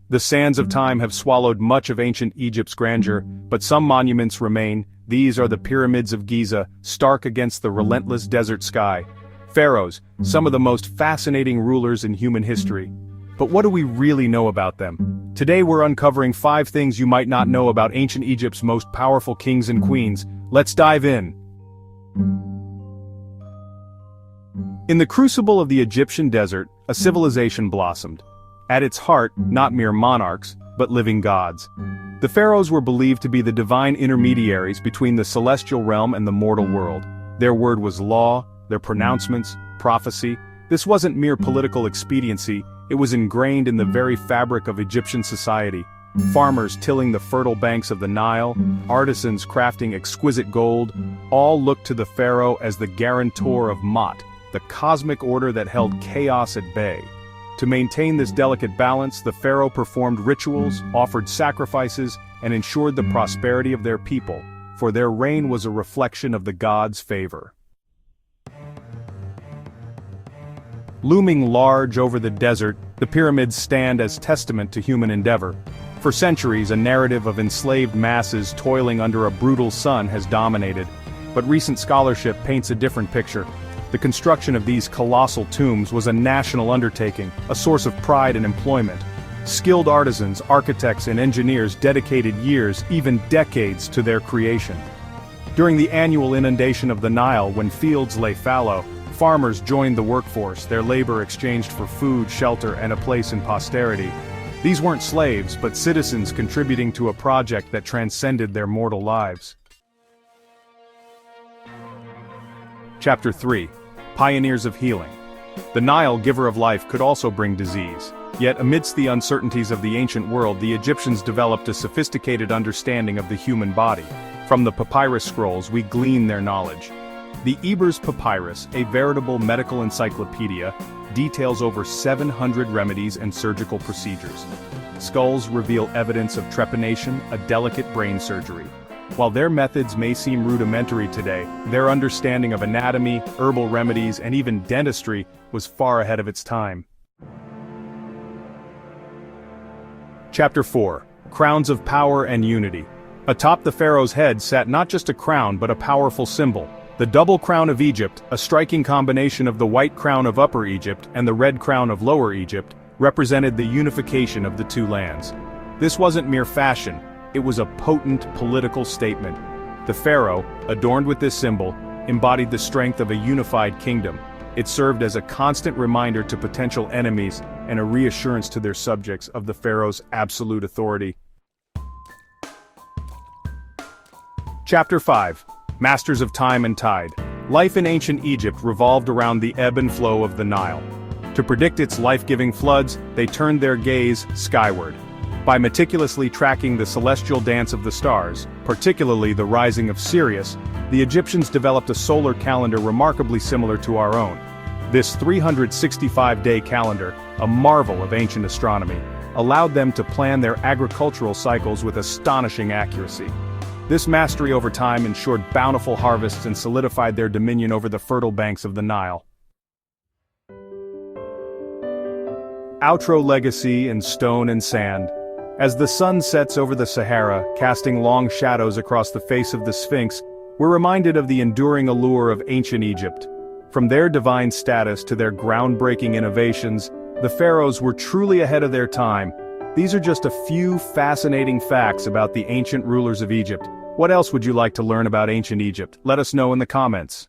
The sands of time have swallowed much of ancient Egypt's grandeur, but some monuments remain. These are the pyramids of Giza, stark against the relentless desert sky. Pharaohs, some of the most fascinating rulers in human history. But what do we really know about them? Today we're uncovering 5 things you might not know about ancient Egypt's most powerful kings and queens. Let's dive in. In the crucible of the Egyptian desert, a civilization blossomed. At its heart, not mere monarchs, but living gods. The pharaohs were believed to be the divine intermediaries between the celestial realm and the mortal world. Their word was law, their pronouncements, prophecy. This wasn't mere political expediency, it was ingrained in the very fabric of Egyptian society. Farmers tilling the fertile banks of the Nile, artisans crafting exquisite gold, all looked to the pharaoh as the guarantor of Ma'at, the cosmic order that held chaos at bay. To maintain this delicate balance, the pharaoh performed rituals, offered sacrifices, and ensured the prosperity of their people, for their reign was a reflection of the gods' favor. Looming large over the desert, the pyramids stand as testament to human endeavor. For centuries, a narrative of enslaved masses toiling under a brutal sun has dominated, but recent scholarship paints a different picture. The construction of these colossal tombs was a national undertaking, a source of pride and employment. Skilled artisans, architects, and engineers dedicated years, even decades, to their creation. During the annual inundation of the Nile, when fields lay fallow, farmers joined the workforce, their labor exchanged for food, shelter, and a place in posterity. These weren't slaves, but citizens contributing to a project that transcended their mortal lives. Chapter 3. Pioneers of Healing. The Nile, giver of life, could also bring disease. Yet amidst the uncertainties of the ancient world, the Egyptians developed a sophisticated understanding of the human body. From the papyrus scrolls we glean their knowledge. The Ebers Papyrus, a veritable medical encyclopedia, details over 700 remedies and surgical procedures. Skulls reveal evidence of trepanation, a delicate brain surgery. While their methods may seem rudimentary today, their understanding of anatomy, herbal remedies, and even dentistry was far ahead of its time. Chapter 4. Crowns of Power and Unity. Atop the pharaoh's head sat not just a crown but a powerful symbol. The double crown of Egypt, a striking combination of the white crown of Upper Egypt and the red crown of Lower Egypt, represented the unification of the two lands. This wasn't mere fashion. It was a potent political statement. The pharaoh, adorned with this symbol, embodied the strength of a unified kingdom. It served as a constant reminder to potential enemies and a reassurance to their subjects of the pharaoh's absolute authority. Chapter 5. Masters of Time and Tide. Life in ancient Egypt revolved around the ebb and flow of the Nile. To predict its life-giving floods, they turned their gaze skyward. By meticulously tracking the celestial dance of the stars, particularly the rising of Sirius, the Egyptians developed a solar calendar remarkably similar to our own. This 365-day calendar, a marvel of ancient astronomy, allowed them to plan their agricultural cycles with astonishing accuracy. This mastery over time ensured bountiful harvests and solidified their dominion over the fertile banks of the Nile. Outro legacy in stone and sand. As the sun sets over the Sahara, casting long shadows across the face of the Sphinx, we're reminded of the enduring allure of ancient Egypt. From their divine status to their groundbreaking innovations, the pharaohs were truly ahead of their time. These are just a few fascinating facts about the ancient rulers of Egypt. What else would you like to learn about ancient Egypt? Let us know in the comments.